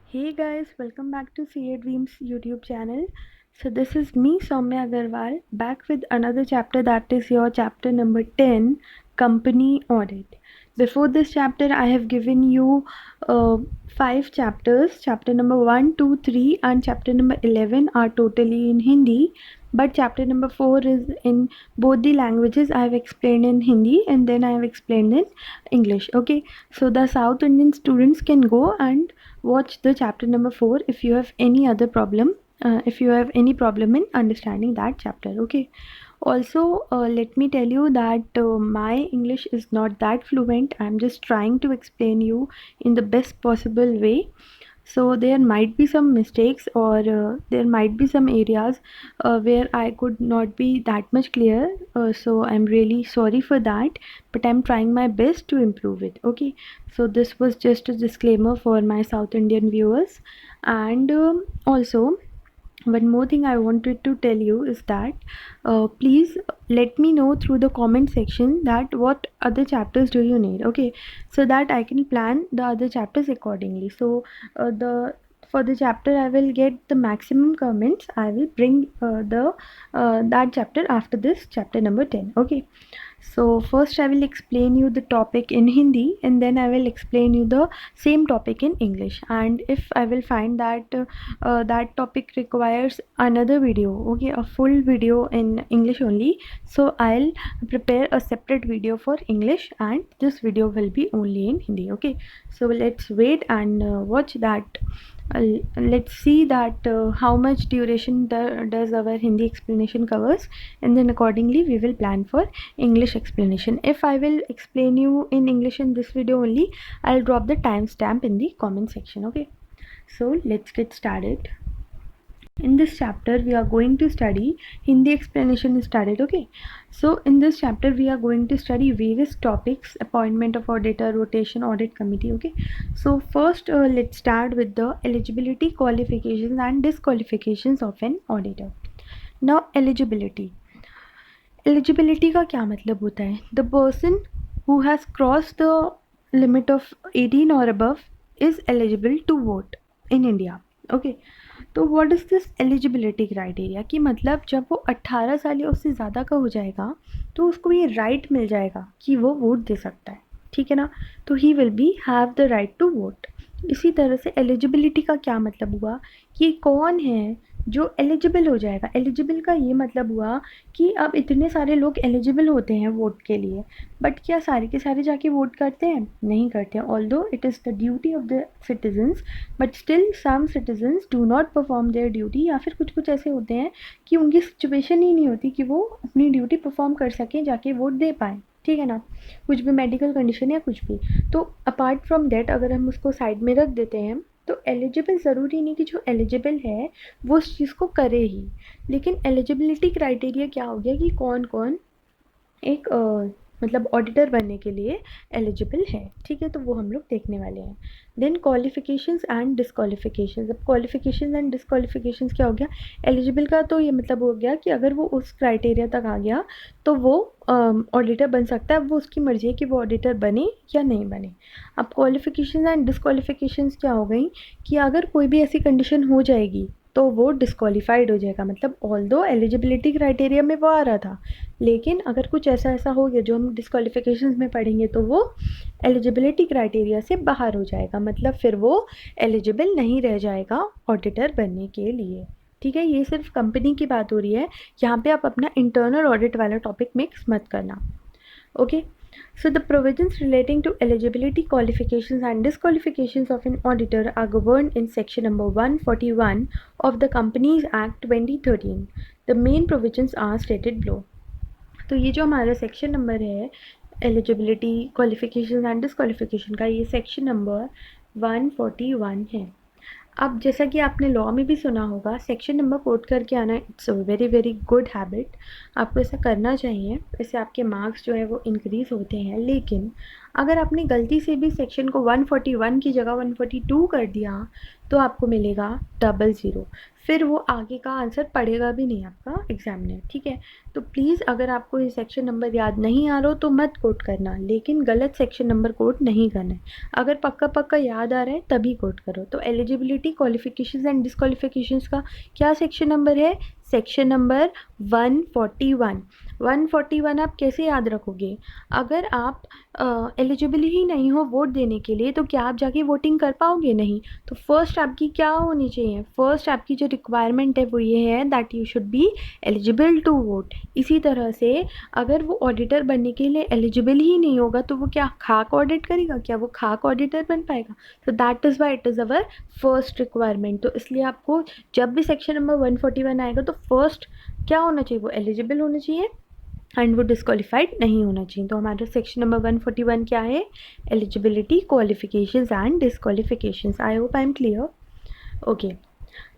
Hey guys, welcome back to CA Dreams YouTube channel. So this is me Soumya Agarwal back with another chapter, that is your chapter number 10, company audit. Before this chapter I have given you 5 chapters. Chapter number 1, 2, 3 and chapter number 11 are totally in Hindi, but chapter number 4 is in both the languages. I have explained in Hindi and then I have explained in English. Okay, so the South Indian students can go and watch the chapter number 4 if you have any other problem, if you have any problem in understanding that chapter. Okay, also let me tell you that my English is not that fluent. I'm just trying to explain you in the best possible way, so there might be some mistakes, or there might be some areas where I could not be that much clear, so I'm really sorry for that, but I'm trying my best to improve it. Okay, so this was just a disclaimer for my South Indian viewers. And also, one more thing I wanted to tell you is that please let me know through the comment section that what other chapters do you need. Okay, so that I can plan the other chapters accordingly. So the for the chapter I will get the maximum comments, I will bring the that chapter after this chapter number 10. Okay, so first I will explain you the topic in Hindi and then I will explain you the same topic in English. And if I will find that that topic requires another video, okay, a full video in English only, so I'll prepare a separate video for English and this video will be only in Hindi. Okay, so let's wait and watch that. Let's see that how much duration does our Hindi explanation covers, and then accordingly we will plan for English explanation. If I will explain you in English in this video only, I'll drop the timestamp in the comment section. Okay, so let's get started. In this chapter we are going to study Hindi explanation started. Okay, so in this chapter we are going to study various topics: appointment of auditor, rotation, audit committee. Okay, so first let's start with the eligibility, qualifications and disqualifications of an auditor. Now eligibility का क्या मतलब होता है? The person who has crossed the limit of 18 or above is eligible to vote in India. Okay, तो what is this eligibility criteria, कि मतलब जब वो 18 साल या उससे ज़्यादा का हो जाएगा तो उसको ये राइट मिल जाएगा कि वो वोट दे सकता है. ठीक है ना, तो he will be have the right to vote. इसी तरह से एलिजिबिलिटी का क्या मतलब हुआ कि कौन है जो एलिजिबल हो जाएगा. एलिजिबल का ये मतलब हुआ कि अब इतने सारे लोग एलिजिबल होते हैं वोट के लिए, बट क्या सारे के सारे जाके वोट करते हैं? नहीं करते हैं. Although it is the duty of the citizens, but still some citizens do not perform their duty, या फिर कुछ कुछ ऐसे होते हैं कि उनकी सिचुएशन ही नहीं होती कि वो अपनी ड्यूटी परफॉर्म कर सकें, जाके वोट दे पाएँ. ठीक है ना, कुछ भी मेडिकल कंडीशन या कुछ भी. तो अपार्ट फ्रॉम दैट अगर हम उसको साइड में रख देते हैं तो एलिजिबल ज़रूरी नहीं कि जो एलिजिबल है वो उस चीज़ को करे ही, लेकिन एलिजिबिलिटी क्राइटेरिया क्या हो गया कि कौन कौन एक मतलब ऑडिटर बनने के लिए एलिजिबल है. ठीक है, तो वो हम लोग देखने वाले हैं. Then qualifications and disqualifications. अब क्वालिफिकेशंस एंड डिसक्वालिफिकेशंस क्या हो गया? एलिजिबल का तो ये मतलब हो गया कि अगर वो उस क्राइटेरिया तक आ गया तो वो ऑडिटर बन सकता है. वो उसकी मर्ज़ी है कि वो ऑडिटर बने या नहीं बने. अब क्वालिफिकेशंस एंड डिसक्वालिफिकेशंस क्या हो गई कि अगर कोई भी ऐसी कंडीशन हो जाएगी तो वो डिस्क्वालीफाइड हो जाएगा. मतलब ऑल्दो एलिजिबिलिटी क्राइटेरिया में वो आ रहा था, लेकिन अगर कुछ ऐसा ऐसा हो गया जो हम डिस्क्वालिफिकेशंस में पढ़ेंगे तो वो एलिजिबिलिटी क्राइटेरिया से बाहर हो जाएगा. मतलब फिर वो एलिजिबल नहीं रह जाएगा ऑडिटर बनने के लिए. ठीक है, ये सिर्फ कंपनी की बात हो रही है, यहाँ पे आप अपना इंटरनल ऑडिट वाला टॉपिक मिक्स मत करना. Okay, so the provisions relating to eligibility, qualifications and disqualifications of an auditor are governed in section number 141 of the Companies Act 2013. The main provisions are stated below. तो ये जो हमारा section number है eligibility, qualification and disqualification का, ये section number 141 है. अब जैसा कि आपने लॉ में भी सुना होगा, सेक्शन नंबर कोट करके आना it's a very very good habit. आपको ऐसा करना चाहिए, इससे आपके मार्क्स जो है वो इंक्रीज़ होते हैं. लेकिन अगर आपने गलती से भी सेक्शन को 141 की जगह 142 कर दिया तो आपको मिलेगा 00, फिर वो आगे का आंसर पढ़ेगा भी नहीं आपका एग्जामिनर, ठीक है। तो प्लीज़ अगर आपको ये सेक्शन नंबर याद नहीं आ रहा हो तो मत कोट करना, लेकिन गलत सेक्शन नंबर कोट नहीं करना है। अगर पक्का पक्का याद आ रहा है तभी कोट करो। तो एलिजिबिलिटी, क्वालिफिकेशंस एंड डिस्क्वालिफिकेशंस का क्या सेक्शन नंबर है? Section number 141। 141 आप कैसे याद रखोगे? अगर आप एलिजिबल ही नहीं हो वोट देने के लिए तो क्या आप जाके वोटिंग कर पाओगे? नहीं। तो फर्स्ट आपकी क्या होनी चाहिए? फर्स्ट आपकी जो रिक्वायरमेंट है वो ये है that you should be eligible to vote. इसी तरह से अगर वो ऑडिटर बनने के लिए एलिजिबल ही नहीं होगा तो वो क्या खाक ऑडिट करेगा? क्या वो खाक ऑडिटर बन पाएगा? तो that is why it is our first requirement. तो इसलिए आपको जब भी सेक्शन नंबर 141 आएगा तो फर्स्ट क्या होना चाहिए? वो एलिजिबल होना चाहिए एंड वो डिस्क्वालीफाइड नहीं होना चाहिए। तो हमारा सेक्शन नंबर 141 क्या है? Eligibility, qualifications and disqualifications. I hope I am clear. Okay,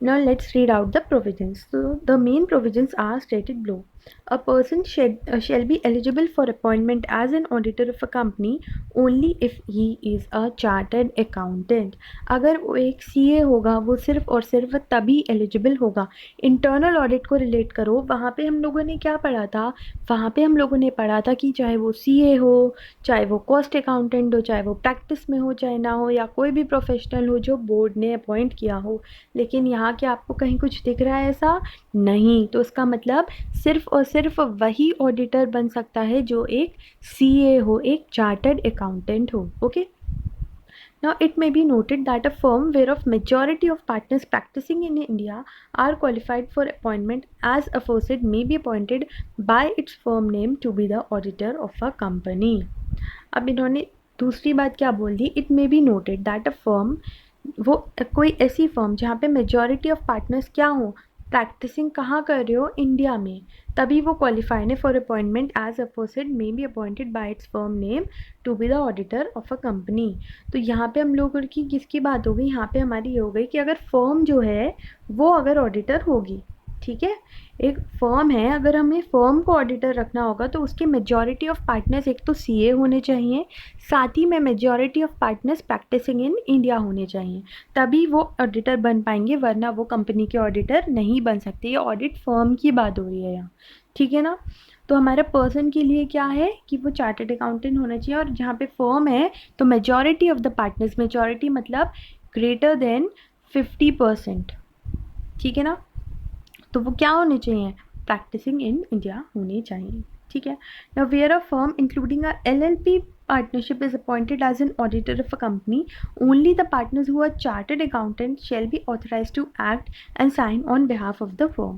now let's read out the provisions. So the main provisions are stated below. A person shall be eligible for appointment as an auditor of a company only if he is a chartered accountant. अगर वो एक CA होगा वो सिर्फ और सिर्फ तभी eligible होगा। इंटरनल ऑडिट को रिलेट करो, वहाँ पे हम लोगों ने क्या पढ़ा था? वहाँ पे हम लोगों ने पढ़ा था कि चाहे वो CA हो, चाहे वो कॉस्ट अकाउंटेंट हो, चाहे वो प्रैक्टिस में हो चाहे ना हो, या कोई भी प्रोफेशनल हो जो बोर्ड ने अपॉइंट किया हो, लेकिन यहाँ क्या आपको कहीं कुछ दिख रहा है ऐसा? नहीं। तो इसका मतलब सिर्फ और सिर्फ वही ऑडिटर बन सकता है जो एक CA हो, एक चार्टर्ड अकाउंटेंट हो। Okay, now it may be noted that a firm whereof majority of partners practicing in India are qualified for appointment as aforesaid may be appointed by its firm name to be the auditor of a company. अब इन्होंने दूसरी बात क्या बोल दी? It may be noted that a firm, वो कोई ऐसी फर्म जहाँ पे मेजॉरिटी ऑफ पार्टनर्स क्या हो, प्रैक्टिसिंग कहाँ कर रहे हो? इंडिया में, तभी वो क्वालिफाइड है for appointment as opposite may be appointed by its firm name to be the auditor of a company. तो यहाँ पे हम लोगों की किसकी बात हो गई? यहाँ पे हमारी ये हो गई कि अगर फर्म जो है वो अगर ऑडिटर होगी, ठीक है, एक फर्म है, अगर हमें फर्म को ऑडिटर रखना होगा तो उसके मेजॉरिटी ऑफ पार्टनर्स एक तो CA होने चाहिए, साथ ही में majority of partners practising in India होने चाहिए, तभी वो ऑडिटर बन पाएंगे, वरना वो कंपनी के ऑडिटर नहीं बन सकते। ये ऑडिट फर्म की बात हो रही है यहाँ, ठीक है ना। तो हमारे पर्सन के लिए क्या है कि वो चार्टर्ड अकाउंटेंट होना चाहिए, और जहाँ पे फर्म है तो majority of the partners, majority मतलब ग्रेटर देन 50%, ठीक है ना। तो वो क्या होने चाहिए? प्रैक्टिसिंग इन इंडिया होने चाहिए, ठीक है। Now where a firm including a LLP partnership is appointed as an auditor of a company, only the partners who are chartered accountants shall be authorized to act and sign on behalf of the firm.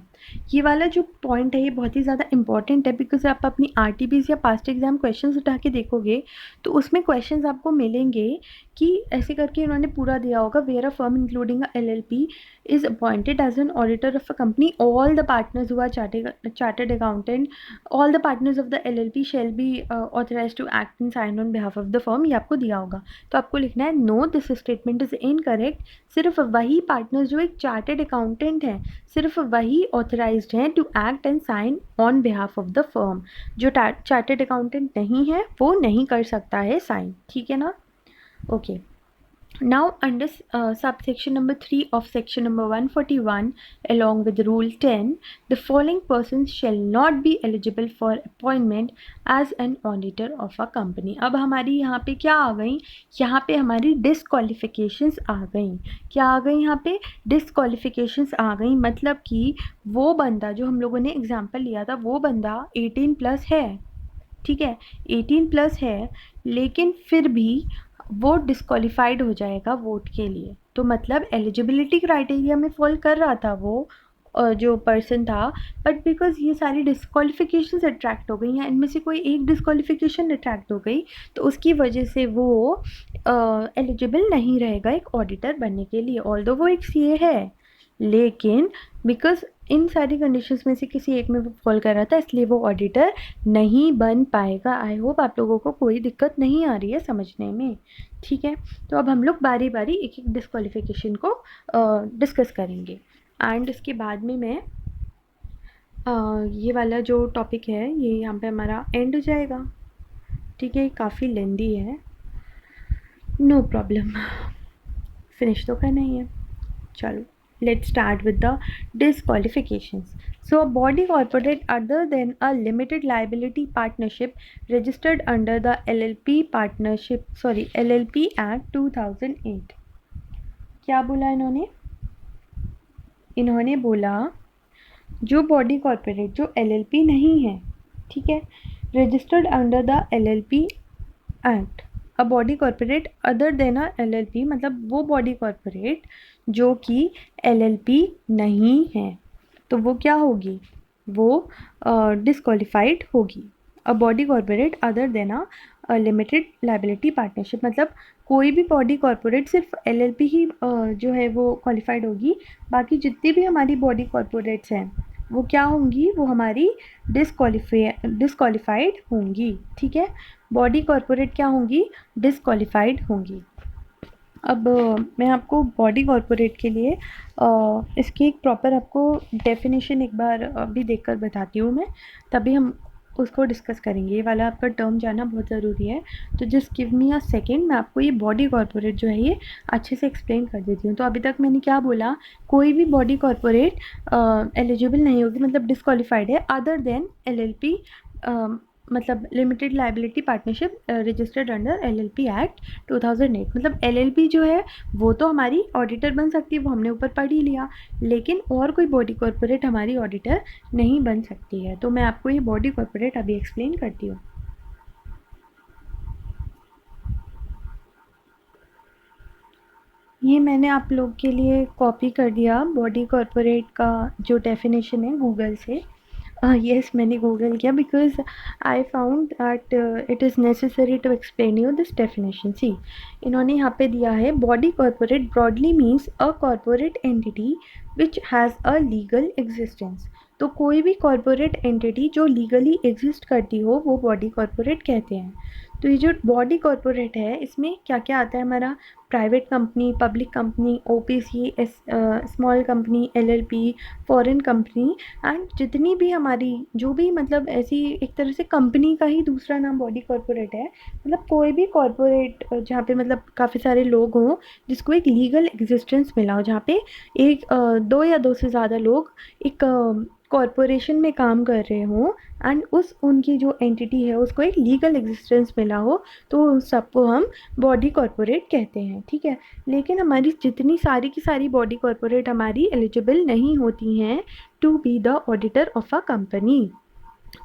ये वाला जो point है ये बहुत ही ज़्यादा important है, because आप अपनी RTPs या पास्ट एग्जाम क्वेश्चंस उठा के देखोगे तो उसमें क्वेश्चंस आपको मिलेंगे कि ऐसे करके उन्होंने पूरा दिया होगा, where a firm including a LLP is appointed as an auditor of a company, all the partners who are chartered accountant, all the partners of the LLP shall be authorized to act and sign on behalf of the firm। ये आपको दिया होगा, तो आपको लिखना है no this statement is incorrect. सिर्फ वही पार्टनर्स जो एक चार्टेड अकाउंटेंट हैं, सिर्फ वही ऑथराइज्ड हैं to act and sign on behalf of the firm. जो चार्टेड अकाउंटेंट नहीं है वो नहीं कर सकता है साइन, ठीक है ना। Okay, now under subsection number 3 of section number 141 along with rule 10, the following persons shall not be eligible for appointment as an auditor of a company। अब हमारी यहाँ पे क्या आ गई? यहाँ पे हमारी डिसक्वालिफिकेशंस आ गई। क्या आ गई? यहाँ पे डिसक्वालिफिकेशंस आ गई, मतलब कि वो बंदा जो हम लोगों ने एग्जाम्पल लिया था वो बंदा 18+ है, ठीक है, 18+ है, लेकिन फिर भी वो डिस्क्वालीफाइड हो जाएगा वोट के लिए। तो मतलब एलिजिबिलिटी क्राइटेरिया में फॉल कर रहा था वो जो पर्सन था, बट बिकॉज ये सारी डिस्क्वालिफिकेशन अट्रैक्ट हो गई या इनमें से कोई एक डिस्क्वालिफिकेशन अट्रैक्ट हो गई तो उसकी वजह से वो एलिजिबल नहीं रहेगा एक ऑडिटर बनने के लिए, ऑल्दो वो एक CA है, लेकिन बिकॉज इन सारी कंडीशंस में से किसी एक में वो फॉल कर रहा था इसलिए वो ऑडिटर नहीं बन पाएगा। आई होप आप लोगों को कोई दिक्कत नहीं आ रही है समझने में, ठीक है। तो अब हम लोग बारी बारी एक एक डिस्क्वालिफिकेशन को डिस्कस करेंगे, एंड इसके बाद में मैं ये वाला जो टॉपिक है ये यहाँ पे हमारा एंड हो जाएगा, ठीक है। काफ़ी लेंदी है, नो प्रॉब्लम, फिनिश तो करना ही है। चलो, let's start with the disqualifications. So, a body corporate other than a limited liability partnership registered under the LLP Act 2008. क्या बोला इन्होंने? इन्होंने बोला जो बॉडी कॉर्पोरेट जो LLP नहीं है, ठीक है, registered under the LLP act, a body corporate other than a LLP, मतलब वो बॉडी कॉर्पोरेट जो कि LLP नहीं है, तो वो क्या होगी? वो डिस्क्वालिफाइड होगी। A body corporate other than a limited liability partnership, मतलब कोई भी बॉडी कॉर्पोरेट सिर्फ LLP ही जो है वो क्वालिफाइड होगी, बाकी जितनी भी हमारी बॉडी कॉर्पोरेट्स हैं वो क्या होंगी? वो हमारी डिस्क्वालिफाइड होंगी, ठीक है। बॉडी कॉर्पोरेट क्या होंगी? डिस्क्वालिफाइड होंगी। अब मैं आपको बॉडी कॉर्पोरेट के लिए इसकी एक प्रॉपर आपको डेफिनेशन एक बार अभी देखकर बताती हूँ मैं, तभी हम उसको डिस्कस करेंगे। ये वाला आपका टर्म जानना बहुत ज़रूरी है, तो just give me a second, मैं आपको ये बॉडी कॉर्पोरेट जो है ये अच्छे से एक्सप्लेन कर देती हूँ। तो अभी तक मैंने क्या बोला? कोई भी बॉडी कॉर्पोरेट एलिजिबल नहीं होगी, मतलब डिस्क्वालिफाइड है, अदर देन LLP, मतलब limited liability partnership registered under LLP act 2008। मतलब LLP जो है वो तो हमारी ऑडिटर बन सकती है, वो हमने ऊपर पढ़ ही लिया, लेकिन और कोई बॉडी कॉर्पोरेट हमारी ऑडिटर नहीं बन सकती है। तो मैं आपको ये बॉडी कॉर्पोरेट अभी एक्सप्लेन करती हूँ। ये मैंने आप लोग के लिए कॉपी कर दिया बॉडी कॉर्पोरेट का जो डेफिनेशन है गूगल से। Yes, मैंने गूगल किया because I found that it is necessary to explain you this definition. See, इन्होंने यहाँ पे दिया है body corporate broadly means a corporate entity which has a legal existence. तो कोई भी कॉरपोरेट एंटिटी जो लीगली एग्जिस्ट करती हो वो बॉडी कॉरपोरेट कहते हैं। तो ये जो बॉडी कॉरपोरेट है इसमें क्या क्या आता है हमारा? Private company, public company, OPC, small company, LLP, foreign company, and जितनी भी हमारी जो भी मतलब ऐसी एक तरह से कंपनी का ही दूसरा नाम बॉडी कॉरपोरेट है। मतलब कोई भी कॉरपोरेट जहाँ पे मतलब काफ़ी सारे लोग हों जिसको एक लीगल एग्जिस्टेंस मिला हो, जहाँ पे एक दो या दो से ज़्यादा लोग एक कॉरपोरेशन में काम कर रहे हों एंड उस उनकी जो एंटिटी है उसको एक लीगल एग्जिस्टेंस मिला हो, तो उन सबको हम बॉडी कॉरपोरेट कहते हैं, ठीक है। लेकिन हमारी जितनी सारी की सारी बॉडी कॉरपोरेट हमारी एलिजिबल नहीं होती हैं to be the auditor of a company.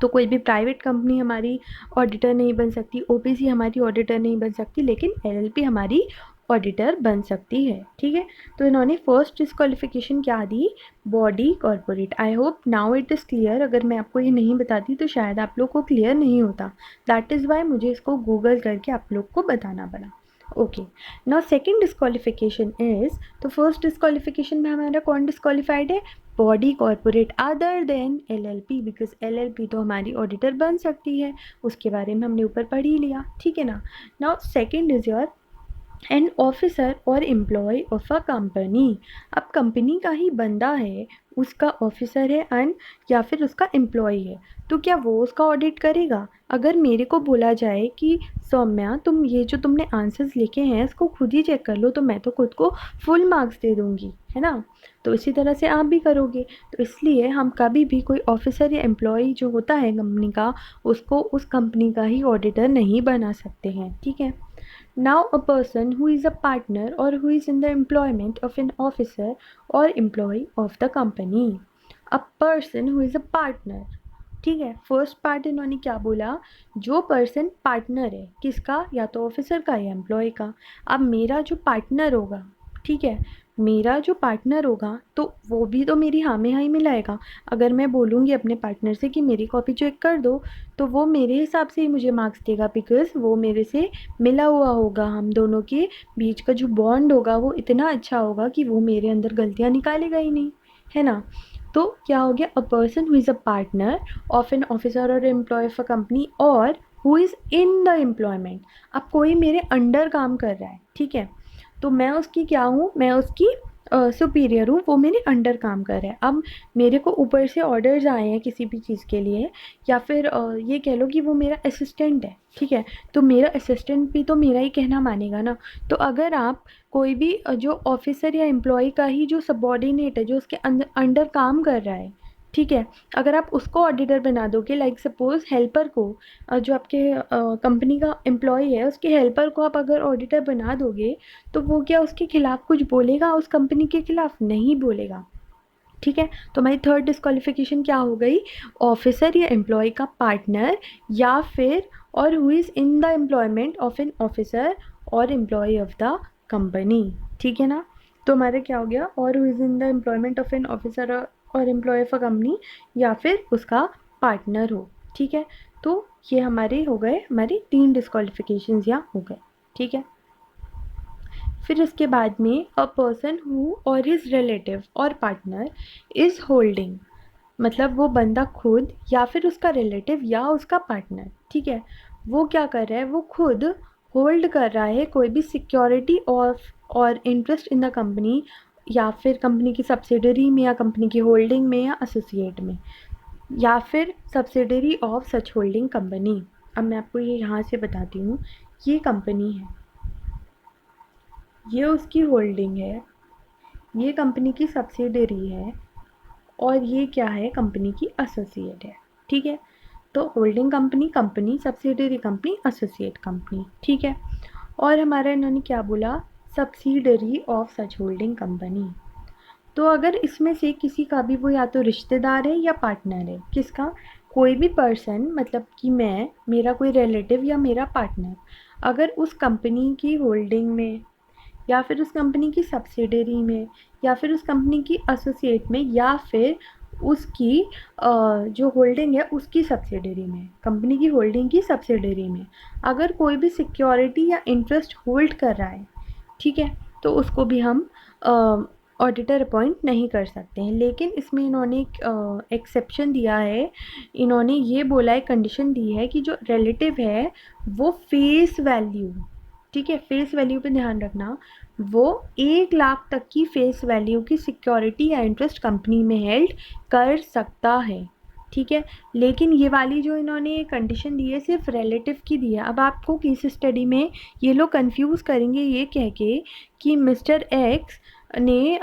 तो कोई भी प्राइवेट कंपनी हमारी ऑडिटर नहीं बन सकती, OPC हमारी ऑडिटर नहीं बन सकती, लेकिन LLP हमारी ऑडिटर बन सकती है, ठीक है। तो इन्होंने फर्स्ट डिस्क्वालिफिकेशन क्या दी? Body corporate. I hope now it is clear. अगर मैं आपको ये नहीं बताती तो शायद आप लोग को क्लियर नहीं होता, दैट इज़ वाई मुझे इसको गूगल करके आप लोग को बताना पड़ा। Okay, now second disqualification is, तो फर्स्ट डिस्क्वालिफिकेशन में हमारा कौन डिस्क्वालिफाइड है? Body corporate other than LLP, because LLP तो हमारी ऑडिटर बन सकती है, उसके बारे में हमने ऊपर पढ़ ही लिया, ठीक है ना। Now second is your an officer और एम्प्लॉय ऑफ अ कंपनी। अब कंपनी का ही बंदा है, उसका ऑफिसर है एंड या फिर उसका एम्प्लॉय है, तो क्या वो उसका ऑडिट करेगा? अगर मेरे को बोला जाए कि सौम्या तुम ये जो तुमने आंसर्स लिखे हैं इसको खुद ही चेक कर लो, तो मैं तो खुद को फुल मार्क्स दे दूँगी, है ना। तो इसी तरह से आप भी करोगे। तो इसलिए हम कभी भी कोई ऑफिसर या एम्प्लॉय जो होता है कंपनी का, उसको उस कंपनी का ही ऑडिटर नहीं बना सकते हैं, ठीक है। Now, a person who is a partner or who is in the employment of an officer or employee of the company. A person who is a partner, ठीक है। फर्स्ट पार्ट इन्होंने क्या बोला? जो पर्सन पार्टनर है, किसका? या तो ऑफिसर का या एम्प्लॉय का। अब मेरा जो पार्टनर होगा, ठीक है, मेरा जो पार्टनर होगा तो वो भी तो मेरी हाँ में हाँ ही मिलाएगा। अगर मैं बोलूँगी अपने पार्टनर से कि मेरी कॉपी चेक कर दो, तो वो मेरे हिसाब से ही मुझे मार्क्स देगा, बिकॉज वो मेरे से मिला हुआ होगा। हम दोनों के बीच का जो बॉन्ड होगा वो इतना अच्छा होगा कि वो मेरे अंदर गलतियाँ निकालेगा ही नहीं, है ना। तो क्या हो गया? A person who is a partner of an officer और एम्प्लॉय ऑफ अ कंपनी और who is in the employment. अब कोई मेरे अंडर काम कर रहा है, ठीक है, तो मैं उसकी क्या हूँ? मैं उसकी सुपीरियर हूँ, वो मेरे अंडर काम कर रहा है। अब मेरे को ऊपर से ऑर्डर्स आए हैं किसी भी चीज़ के लिए, या फिर ये कह लो कि वो मेरा असिस्टेंट है, ठीक है, तो मेरा असिस्टेंट भी तो मेरा ही कहना मानेगा ना। तो अगर आप कोई भी जो ऑफिसर या एम्प्लॉय का ही जो सबॉर्डिनेट है, जो उसके अंडर काम कर रहा है, ठीक है, अगर आप उसको ऑडिटर बना दोगे, लाइक सपोज हेल्पर को, जो आपके कंपनी का एम्प्लॉय है उसके हेल्पर को आप अगर ऑडिटर बना दोगे, तो वो क्या उसके खिलाफ कुछ बोलेगा? उस कंपनी के खिलाफ नहीं बोलेगा, ठीक है। तो हमारी थर्ड डिस्क्वालिफिकेशन क्या हो गई? ऑफिसर या एम्प्लॉय का पार्टनर, या फिर और who is in the employment of an officer और एम्प्लॉय ऑफ द कंपनी, ठीक है ना। तो हमारा क्या हो गया? और who is in the employment of an officer और एम्प्लॉय ऑफ अ कंपनी, या फिर उसका पार्टनर हो, ठीक है। तो ये हमारे हो गए, हमारी 3 डिस्क्वालिफिकेशंस यहाँ हो गए, ठीक है। फिर उसके बाद में अ पर्सन हु और हिज रिलेटिव और पार्टनर इज़ होल्डिंग, मतलब वो बंदा खुद या फिर उसका रिलेटिव या उसका पार्टनर, ठीक है, वो क्या कर रहा है? वो खुद होल्ड कर रहा है कोई भी सिक्योरिटी और इंटरेस्ट इन द कंपनी, या फिर कंपनी की सब्सिडरी में, या कंपनी की होल्डिंग में, या एसोसिएट में, या फिर subsidiary of such holding company. अब मैं आपको ये यहाँ से बताती हूँ, ये कंपनी है, ये उसकी होल्डिंग है, ये कंपनी की सब्सिडरी है, और ये क्या है? कंपनी की एसोसिएट है, ठीक है। तो holding company, company, subsidiary company, associate company, ठीक है। और हमारा इन्होंने क्या बोला? Subsidiary of such holding company. तो अगर इसमें से किसी का भी वो या तो रिश्तेदार है या पार्टनर है, किसका? कोई भी पर्सन, मतलब कि मैं, मेरा कोई रिलेटिव या मेरा पार्टनर, अगर उस कंपनी की होल्डिंग में, या फिर उस कंपनी की सब्सिडरी में, या फिर उस कंपनी की एसोसिएट में, या फिर उसकी जो होल्डिंग है उसकी सब्सिडरी में, कंपनी की होल्डिंग की सब्सिडरी में अगर कोई भी सिक्योरिटी या इंटरेस्ट होल्ड कर रहा है, ठीक है, तो उसको भी हम ऑडिटर अपॉइंट नहीं कर सकते हैं। लेकिन इसमें इन्होंने एक एक्सेप्शन दिया है, इन्होंने ये बोला है, कंडीशन दी है कि जो रिलेटिव है वो फेस वैल्यू, ठीक है, फेस वैल्यू पे ध्यान रखना, वो 1 लाख तक की फेस वैल्यू की सिक्योरिटी या इंटरेस्ट कंपनी में हेल्ड कर सकता है, ठीक है। लेकिन ये वाली जो इन्होंने कंडीशन दी है सिर्फ रिलेटिव की दी है। अब आपको केस स्टडी में ये लोग कंफ्यूज करेंगे ये कह के कि मिस्टर एक्स ने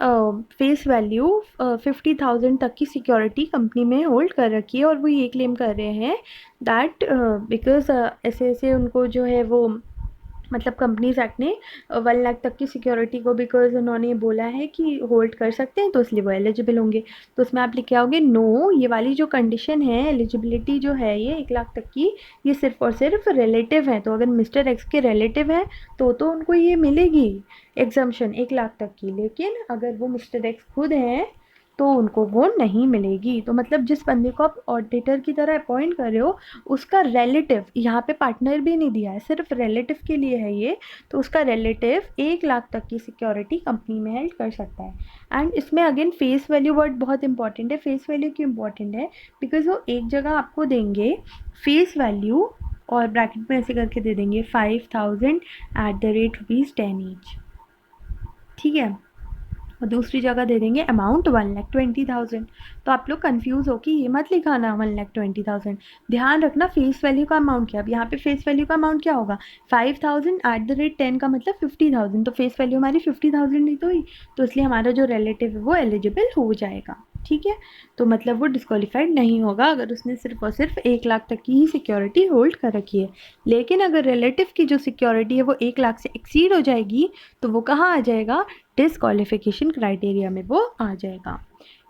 फेस वैल्यू 50,000 तक की सिक्योरिटी कंपनी में होल्ड कर रखी है, और वो ये क्लेम कर रहे हैं दैट बिकॉज ऐसे ऐसे उनको जो है वो, मतलब कंपनीज एक्ट ने 1 लाख तक की सिक्योरिटी को बिकॉज उन्होंने बोला है कि होल्ड कर सकते हैं, तो इसलिए वो एलिजिबल होंगे। तो उसमें आप लिख के आओगे नो, ये वाली जो कंडीशन है, एलिजिबिलिटी जो है ये 1 लाख तक की, ये सिर्फ और सिर्फ रिलेटिव है। तो अगर मिस्टर एक्स के रिलेटिव है तो उनको ये मिलेगी एग्जम्पशन 1 लाख तक की, लेकिन अगर वो मिस्टर एक्स खुद हैं तो उनको वो नहीं मिलेगी। तो मतलब जिस बंदे को आप ऑडिटर की तरह अपॉइंट कर रहे हो, उसका रिलेटिव, यहाँ पे पार्टनर भी नहीं दिया है, सिर्फ रिलेटिव के लिए है ये, तो उसका रिलेटिव 1 लाख तक की सिक्योरिटी कंपनी में हेल्ड कर सकता है। एंड इसमें अगेन फेस वैल्यू वर्ड बहुत इंपॉर्टेंट है। फेस वैल्यू क्यों इंपॉर्टेंट है? बिकॉज वो एक जगह आपको देंगे फेस वैल्यू, और ब्रैकेट में ऐसे करके दे देंगे 5,000 @10 ईच, ठीक है, और दूसरी जगह दे देंगे अमाउंट 1,20,000। तो आप लोग कंफ्यूज हो कि ये मत लिखाना 1,20,000, ध्यान रखना फेस वैल्यू का अमाउंट क्या। अब यहाँ पे फेस वैल्यू का अमाउंट क्या होगा? 5,000 @10 का मतलब 50,000, तो फेस वैल्यू हमारी 50,000 ही तो हुई, तो इसलिए हमारा जो रिलेटिव है वो एलिजिबल हो जाएगा, ठीक है। तो मतलब वो डिस्क्वालीफाइड नहीं होगा अगर उसने सिर्फ और सिर्फ 1 लाख तक की ही सिक्योरिटी होल्ड कर रखी है। लेकिन अगर रिलेटिव की जो सिक्योरिटी है वो 1 लाख से एक्सीड हो जाएगी, तो वो कहाँ आ जाएगा? डिसक्वालिफिकेशन क्राइटेरिया में वो आ जाएगा।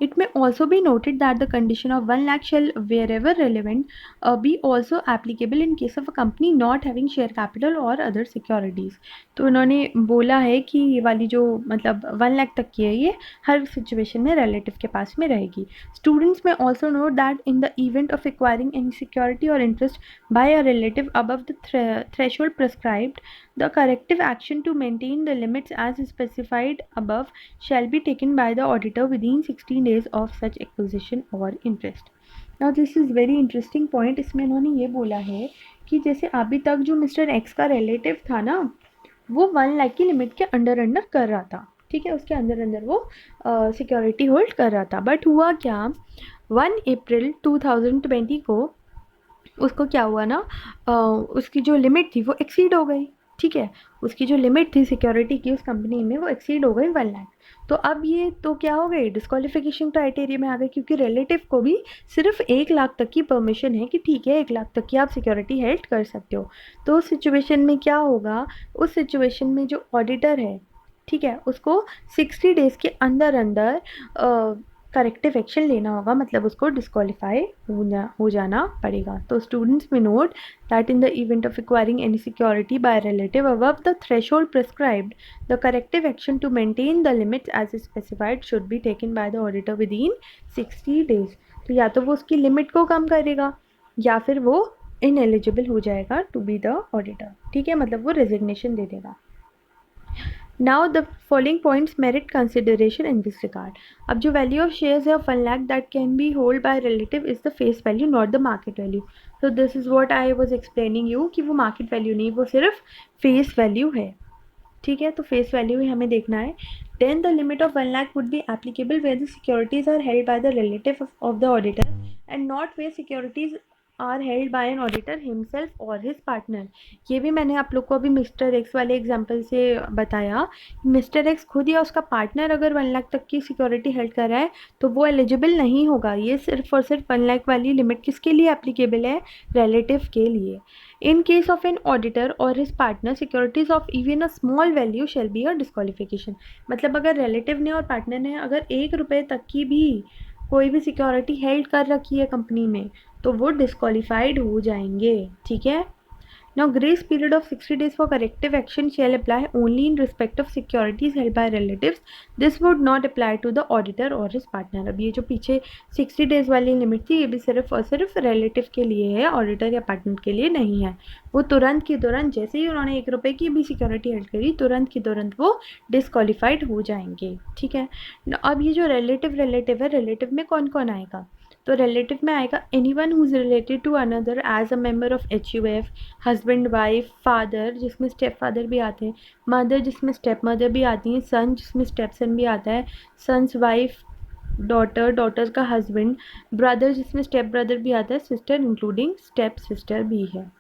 It may also be noted that the condition of 1 lakh shall, wherever relevant, be also applicable in case of a company not having share capital or other securities. तो उन्होंने बोला है कि ये वाली जो मतलब 1 लाख तक की है ये हर सिचुएशन में रिलेटिव के पास में रहेगी। Students may also note that in the event of acquiring any security or interest by a relative above the threshold prescribed, the corrective action to maintain the limits as specified above shall be taken by the auditor within 16 days of such acquisition or interest. Now this is very interesting point. इसमें इन्होंने ये बोला है कि जैसे अभी तक जो मिस्टर एक्स का रिलेटिव था ना, वो 1 लाख की लिमिट के अंडर कर रहा था, ठीक है, उसके अंदर अंदर वो सिक्योरिटी होल्ड कर रहा था। बट हुआ क्या, 1 अप्रैल 2020 को उसको क्या हुआ ना, उसकी जो लिमिट थी वो एक्सीड हो गई। ठीक है, उसकी जो लिमिट थी सिक्योरिटी की उस कंपनी में वो एक्सीड हो गई 1 लाख। तो अब ये तो क्या हो गई, डिस्क्वालिफिकेशन क्राइटेरिया में आ गई, क्योंकि रिलेटिव को भी सिर्फ 1 लाख तक की परमिशन है कि ठीक है 1 लाख तक की आप सिक्योरिटी हेल्ड कर सकते हो। तो उस सिचुएशन में क्या होगा, उस सिचुएशन में जो ऑडिटर है, ठीक है, उसको 60 डेज़ के अंदर अंदर करेक्टिव एक्शन लेना होगा, मतलब उसको डिस्क्वालीफाई हो जाना पड़ेगा। तो स्टूडेंट्स में note that in the event of acquiring any security by a relative above the threshold prescribed, the corrective action to maintain the limits as specified should be taken by the auditor within 60 days। तो या तो वो उसकी limit को कम करेगा या फिर वो इनएलिजिबल हो जाएगा टू बी द ऑडिटर। ठीक है, मतलब वो रेजिग्नेशन दे देगा। Now the following points merit consideration in this regard। अब जो value of shares है 1 lakh that can be held by relative is the face value not the market value। So this is what I was explaining you कि वो market value नहीं, वो सिर्फ face value है। ठीक है, तो face value ही हमें देखना है। Then the limit of 1 lakh would be applicable where the securities are held by the relative of the auditor and not where securities are held by an auditor himself और his partner. ये भी मैंने आप लोग को अभी mister x वाले example से बताया। मिस्टर एक्स खुद या उसका पार्टनर अगर 1 लाख तक की सिक्योरिटी हेल्ड कर रहा है तो वो एलिजिबल नहीं होगा। ये सिर्फ और सिर्फ 1 लाख वाली लिमिट किसके लिए एप्लीकेबल है, रिलेटिव के लिए। In case of an auditor और his partner securities of even a small value shall be a disqualification. मतलब अगर रिलेटिव ने और पार्टनर ने अगर 1 रुपये तक की भी कोई भी सिक्योरिटी हेल्ड कर रखी है कंपनी में तो वो डिस्क्वालीफाइड हो जाएंगे। ठीक है, Now grace period of 60 days for corrective action shall apply only in respect of securities held by relatives। This would not apply to the auditor or his partner। अब ये जो पीछे 60 days वाली लिमिट थी ये भी सिर्फ और सिर्फ रिलेटिव के लिए है, ऑडिटर या पार्टनर के लिए नहीं है। वो तुरंत की तुरंत जैसे ही उन्होंने 1 रुपये की भी सिक्योरिटी हेल्ड करी तुरंत की तुरंत वो डिस्क्वालीफाइड हो जाएंगे। ठीक है, अब ये जो रिलेटिव है, रिलेटिव में कौन कौन आएगा, तो रिलेटिव में आएगा anyone who is related to another as a member of HUF, husband wife, father जिसमें स्टेप फादर भी आते हैं, मदर जिसमें स्टेप मदर भी आती हैं, सन जिसमें स्टेप सन भी आता है, सन्स वाइफ, डॉटर, डॉटर का हस्बैंड, ब्रदर जिसमें स्टेप ब्रदर भी आता है, सिस्टर इंक्लूडिंग स्टेप सिस्टर भी है।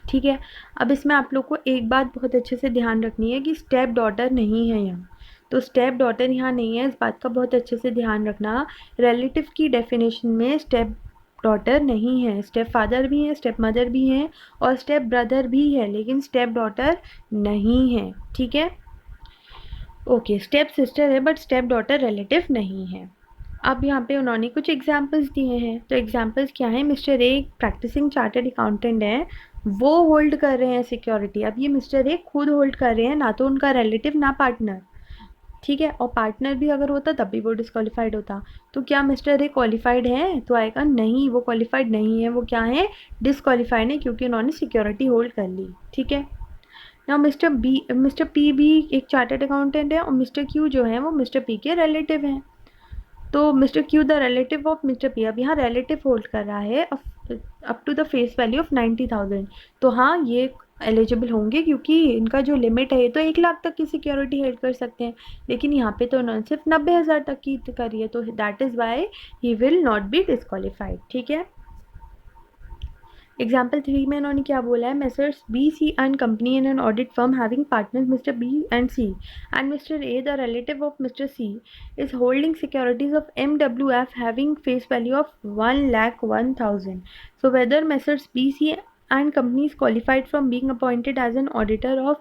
ठीक है, अब इसमें आप लोग को एक बात बहुत अच्छे से ध्यान रखनी है कि स्टेप डॉटर नहीं है यहाँ, तो स्टेप डॉटर यहाँ नहीं है, इस बात का बहुत अच्छे से ध्यान रखना। रिलेटिव की डेफिनेशन में स्टेप डॉटर नहीं है, स्टेप फादर भी है, स्टेप मदर भी है और स्टेप ब्रदर भी है, लेकिन स्टेप डॉटर नहीं है। ठीक है, ओके, स्टेप सिस्टर है बट स्टेप डॉटर रिलेटिव नहीं है। अब यहाँ पे उन्होंने कुछ एग्जाम्पल्स दिए हैं, तो एग्जाम्पल्स क्या है, mister A practising chartered accountant है, वो होल्ड कर रहे हैं सिक्योरिटी। अब ये मिस्टर ए खुद होल्ड कर रहे हैं, ना तो उनका रिलेटिव ना पार्टनर। ठीक है, और पार्टनर भी अगर होता तब भी वो डिस्क्वालीफाइड होता। तो क्या मिस्टर ए क्वालिफाइड है, तो आएगा नहीं, वो क्वालिफाइड नहीं है, वो क्या है, डिस्क्वालीफाइड है, क्योंकि उन्होंने सिक्योरिटी होल्ड कर ली। ठीक है, ना मिस्टर पी भी एक चार्टर्ड अकाउंटेंट है और मिस्टर क्यू जो है वो मिस्टर पी के रिलेटिव हैं। तो mister Q the relative of mister P, अब यहाँ रिलेटिव होल्ड कर रहा है up to the face value of 90,000। तो हाँ, ये एलिजिबल होंगे क्योंकि इनका जो लिमिट है ये तो 1 लाख तक की सिक्योरिटी हेल्ड कर सकते हैं, लेकिन यहाँ पे तो उन्होंने सिर्फ 90,000 तक की करी है, तो that is why he will not be disqualified. ठीक है, एग्जाम्पल 3 में इन्होंने क्या बोला है, messrs BC and company in an audit firm having partners mister B and C and mister A the relative of mister C is holding securities of MWF having face value of 1,01,000। So whether messrs BC and company is qualified from being appointed as an auditor of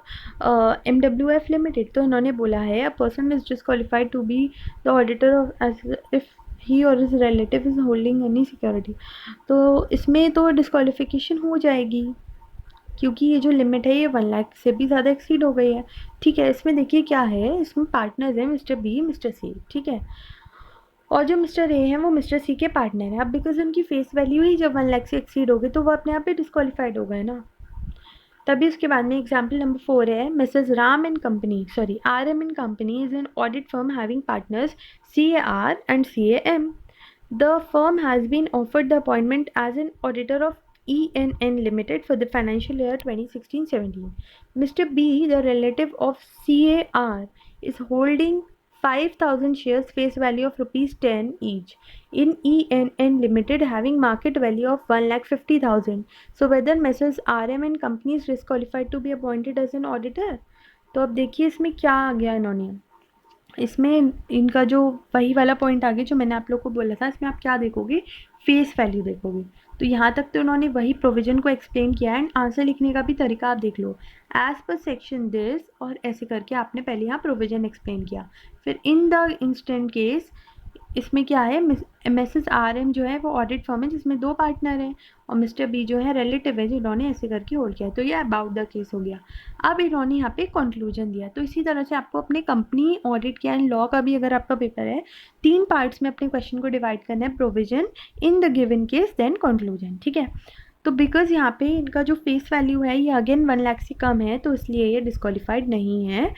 MWF Limited। तो इन्होंने बोला है a person is disqualified to be the auditor of as if he or his relative is holding any security। तो इसमें तो disqualification हो जाएगी क्योंकि ये जो लिमिट है ये 1 लाख से भी ज़्यादा एक्सीड हो गई है। ठीक है, इसमें देखिए क्या है, इसमें पार्टनर्स हैं मिस्टर बी, मिस्टर सी। ठीक है, और जो मिस्टर ए हैं वो मिस्टर सी के पार्टनर हैं। अब बिकॉज उनकी फेस वैल्यू ही जब 1 लाख से एक्सीड हो गई तो वो अपने आप ही डिस्क्वालीफाइड हो गए ना। तभी उसके बाद में एग्जाम्पल नंबर 4 है, Mrs Ram and company RM and company is an audit firm having partners CAR and CAM। The firm has been offered the appointment as an auditor of ENN Limited for the financial year 2016-17। Mr. B, the relative of CAR, is holding 5,000 shares face value of rupees 10 each in ENN Limited having market value of 1,50,000. So whether Messrs RM and company is disqualified to be appointed as an auditor. तो अब देखिए इसमें क्या आ गया इन्होंने, इसमें इनका जो वही वाला पॉइंट आ गया जो मैंने आप लोग को बोला था, इसमें आप क्या देखोगे, फेस वैल्यू देखोगे। तो यहाँ तक तो उन्होंने वही प्रोविजन को एक्सप्लेन किया एंड आंसर लिखने का भी तरीका आप देख लो, एज पर सेक्शन दिस, और ऐसे करके आपने पहले यहाँ प्रोविजन एक्सप्लेन किया। फिर इन द इंस्टेंट केस इसमें क्या है, मिसेस RM जो है वो ऑडिट फर्म है जिसमें 2 पार्टनर हैं और मिस्टर B जो है रिलेटिव है जिन्होंने ऐसे करके होल्ड किया। तो ये अबाउट द केस हो गया। अब इन्होंने यहाँ पे कंक्लूजन दिया। तो इसी तरह से आपको अपने कंपनी ऑडिट के एंड लॉ का भी अगर आपका पेपर है 3 पार्ट्स में अपने क्वेश्चन को डिवाइड करना है, provision, in the given case, then conclusion. ठीक है, तो बिकॉज यहाँ पे इनका जो फेस वैल्यू है ये अगेन 1 लाख से कम है तो इसलिए ये डिस्क्वालीफाइड नहीं है,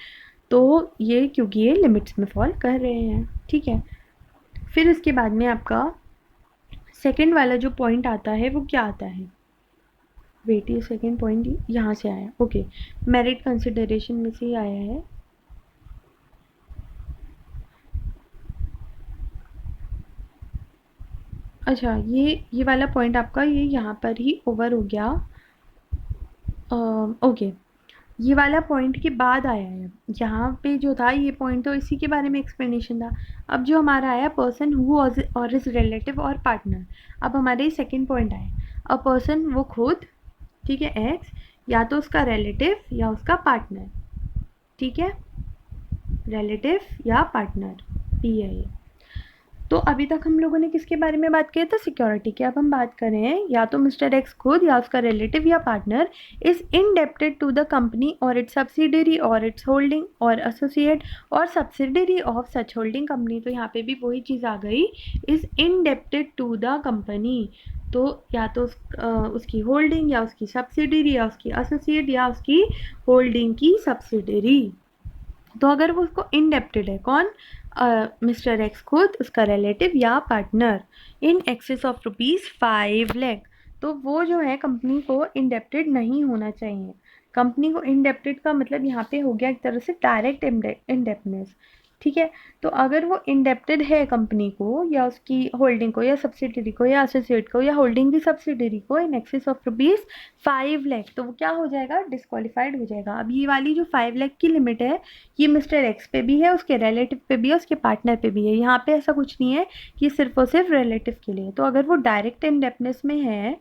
तो ये क्योंकि ये लिमिट्स में फॉल कर रहे हैं। ठीक है, फिर इसके बाद में आपका सेकंड वाला जो पॉइंट आता है वो क्या आता है, वेट, ये सेकंड पॉइंट यहाँ से आया, ओके, मेरिट कंसिडरेशन में से ही आया है। अच्छा, ये वाला पॉइंट आपका ये यहाँ पर ही ओवर हो गया। ओके, ये वाला पॉइंट के बाद आया है, यहाँ पे जो था ये पॉइंट तो इसी के बारे में एक्सप्लेनेशन था। अब जो हमारा आया पर्सन हु और इज रिलेटिव और पार्टनर, अब हमारे सेकंड पॉइंट आया, अ पर्सन वो खुद, ठीक है, एक्स, या तो उसका रिलेटिव या उसका पार्टनर। ठीक है, रिलेटिव या पार्टनर, पी है ये। तो अभी तक हम लोगों ने किसके बारे में बात की था, सिक्योरिटी की। अब हम बात कर रहे हैं या तो मिस्टर एक्स खुद या उसका रिलेटिव या partner is indebted to the company और इट्स सब्सिडरी और इट्स होल्डिंग और एसोसिएट और subsidiary of such holding company. तो यहाँ पे भी वही चीज़ आ गई, is indebted to the company, तो या तो उसकी होल्डिंग या उसकी सब्सिडरी या उसकी एसोसिएट या उसकी होल्डिंग की सब्सिडरी। तो अगर वो उसको इनडेप्टेड है, कौन, मिस्टर एक्स खुद, उसका रिलेटिव या partner, in excess of ₹5 lakh, तो वो जो है कंपनी को इनडेप्टेड नहीं होना चाहिए। कंपनी को इनडेप्टेड का मतलब यहाँ पे हो गया एक तरह से डायरेक्ट इनडेप्टनेस। ठीक है, तो अगर वो इनडेप्टेड है कंपनी को या उसकी होल्डिंग को या सब्सिडरी को या एसोसिएट को या होल्डिंग की सब्सिडरी को इन एक्सेस ऑफ ₹5 लाख, तो वो क्या हो जाएगा, डिस्क्वालीफाइड हो जाएगा। अब ये वाली जो 5 लाख की लिमिट है ये मिस्टर एक्स पे भी है, उसके रिलेटिव पे भी है, उसके पार्टनर पे भी है। यहाँ पे ऐसा कुछ नहीं है कि सिर्फ और सिर्फ रिलेटिव के लिए। तो अगर वो डायरेक्ट इनडेप्टनेस में है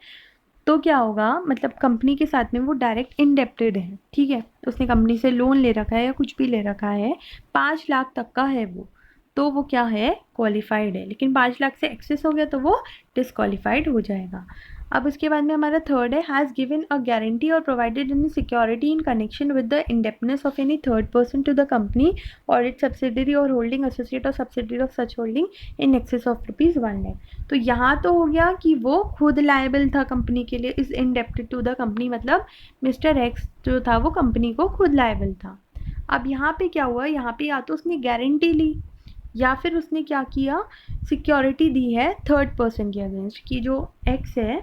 तो क्या होगा, मतलब कंपनी के साथ में वो डायरेक्ट इनडेप्टेड है। ठीक है, उसने कंपनी से लोन ले रखा है या कुछ भी ले रखा है, 5 लाख तक का है वो, तो वो क्या है, क्वालिफाइड है। लेकिन 5 लाख से एक्सेस हो गया तो वो डिस्क्वालीफाइड हो जाएगा। अब उसके बाद में हमारा थर्ड है, हैज़ गिवन अ गारंटी और provided any security in connection with the indebtedness of any third person to the company और इट्स सब्सिडरी और होल्डिंग एसोसिएट और subsidiary of such holding in excess of ₹1 lakh. तो यहाँ तो हो गया कि वो खुद लायबल था कंपनी के लिए, is indebted to the company, मतलब मिस्टर एक्स जो था वो कंपनी को खुद लायबल था। अब यहाँ पे क्या हुआ, यहाँ पे या तो उसने गारंटी ली या फिर उसने क्या किया, सिक्योरिटी दी है थर्ड पर्सन के अगेंस्ट, कि जो एक्स है,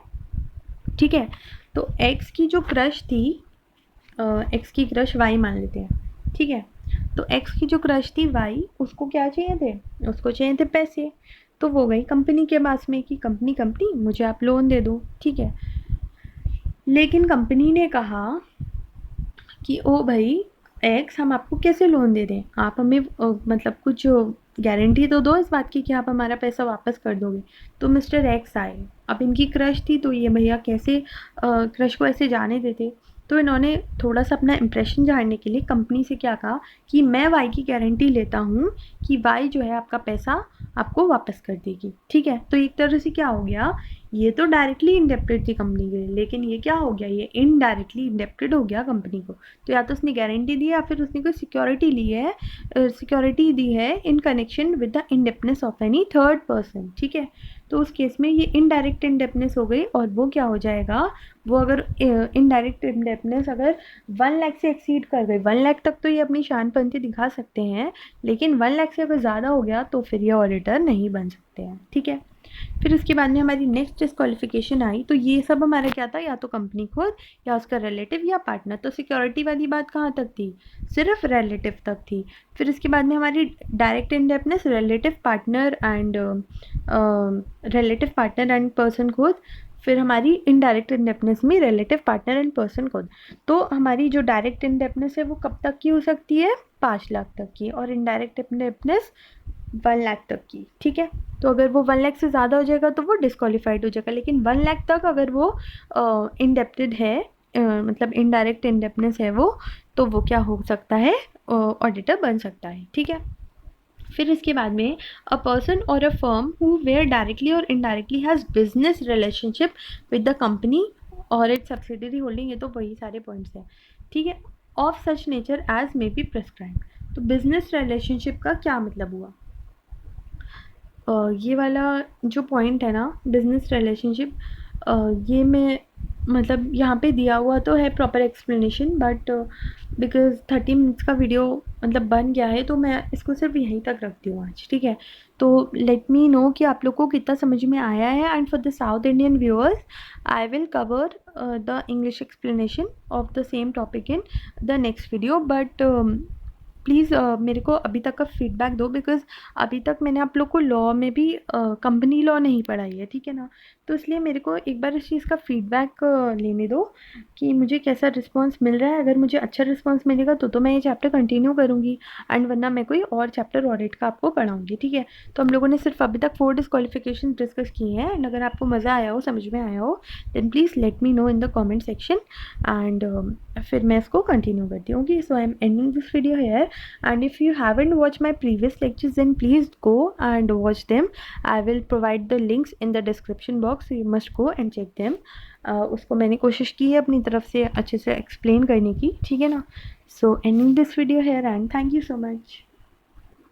ठीक है, तो एक्स की जो क्रश थी, एक्स की क्रश वाई मान लेते हैं, ठीक है, तो एक्स की जो क्रश थी वाई, उसको क्या चाहिए थे, उसको चाहिए थे पैसे, तो वो गई कंपनी के पास में कि कंपनी मुझे आप लोन दे दो। ठीक है, लेकिन कंपनी ने कहा कि ओ भाई एक्स, हम आपको कैसे लोन दे दें, आप हमें मतलब कुछ गारंटी तो दो इस बात की कि आप हमारा पैसा वापस कर दोगे। तो मिस्टर एक्स आए, अब इनकी क्रश थी तो ये भैया कैसे क्रश को ऐसे जाने देते, तो इन्होंने थोड़ा सा अपना इम्प्रेशन झाड़ने के लिए कंपनी से क्या कहा कि मैं वाई की गारंटी लेता हूँ कि वाई जो है आपका पैसा आपको वापस कर देगी। ठीक है, तो एक तरह से क्या हो गया, ये तो डायरेक्टली इंडेप्टेड थी कंपनी के लिए, लेकिन ये क्या हो गया, ये इनडायरेक्टली इंडेप्टेड हो गया कंपनी को। तो या तो उसने गारंटी दी या फिर उसने कोई सिक्योरिटी ली है, सिक्योरिटी दी है इन connection with the indebtedness of any third person. ठीक है, तो उस केस में ये इनडायरेक्ट इंडेप्टनेस हो गई और वो क्या हो जाएगा, वो अगर इनडायरेक्ट इंडेप्टनेस अगर 1 लाख से एक्सीड कर गई, 1 लाख तक तो ये अपनी शानपंथी दिखा सकते हैं, लेकिन 1 लाख से अगर ज़्यादा हो गया तो फिर ये ऑडिटर नहीं बन सकते हैं। ठीक है, फिर उसके बाद में हमारी नेक्स्ट डिस्क्वालिफिकेशन आई, तो ये सब हमारा क्या था, या तो कंपनी खुद या उसका रिलेटिव या पार्टनर। तो सिक्योरिटी वाली बात कहाँ तक थी, सिर्फ रिलेटिव तक थी। फिर इसके बाद में हमारी direct indebtedness relative partner and person खुद। फिर हमारी इनडायरेक्ट इंडेप्टनेस में रिलेटिव पार्टनर एंड पर्सन खुद। तो हमारी जो डायरेक्ट इंडेप्टनेस है वो कब तक की हो सकती है, 5 लाख तक की, और इनडायरेक्ट इंडेप्टनेस 1 लाख तक की। ठीक है, तो अगर वो 1 लाख से ज़्यादा हो जाएगा तो वो डिस्क्वालीफाइड हो जाएगा, लेकिन 1 लाख तक अगर वो इंडेप्टेड है, मतलब इनडायरेक्ट इंडेप्टनेस है वो, तो वो क्या हो सकता है, ऑडिटर बन सकता है। ठीक है, फिर इसके बाद में अ पर्सन और a firm who were directly और indirectly has business relationship with the company और इट्स सब्सिडरी होल्डिंग, ये तो वही सारे पॉइंट्स हैं। ठीक है, of such nature as may be prescribe. तो बिजनेस रिलेशनशिप का क्या मतलब हुआ, ये वाला जो पॉइंट है ना, बिजनेस रिलेशनशिप, ये मैं मतलब यहाँ पे दिया हुआ तो है proper explanation, but because 30 minutes का वीडियो मतलब बन गया है, तो मैं इसको सिर्फ यहीं तक रखती हूँ आज। ठीक है, तो लेट मी नो कि आप लोग को कितना समझ में आया है। And for the south Indian viewers I will cover the English explanation of the same topic in the next video, but please मेरे को अभी तक का फीडबैक दो, बिकॉज़ अभी तक मैंने आप लोग को लॉ में भी कंपनी लॉ नहीं पढ़ाई है। ठीक है ना, तो इसलिए मेरे को एक बार इस चीज़ का फीडबैक लेने दो कि मुझे कैसा रिस्पॉन्स मिल रहा है। अगर मुझे अच्छा रिस्पॉन्स मिलेगा तो मैं ये चैप्टर कंटिन्यू करूँगी, एंड वरना मैं कोई और चैप्टर ऑडिट का आपको पढ़ाऊँगी। ठीक है, तो हम लोगों ने सिर्फ अभी तक 4 डिस्क्वालिफिकेशन डिस्कस किए हैं, एंड अगर आपको मज़ा आया हो, समझ में आया हो, then please let me know in the comment section, and फिर मैं इसको कंटिन्यू करती हूँ। So I am ending this video here, and if you haven't watched my previous lectures then please go and watch them. I will provide the links in the description box, so you must go and check them. उसको मैंने कोशिश की है अपनी तरफ से अच्छे से एक्सप्लेन करने की। ठीक है ना, so ending this video here and thank you so much.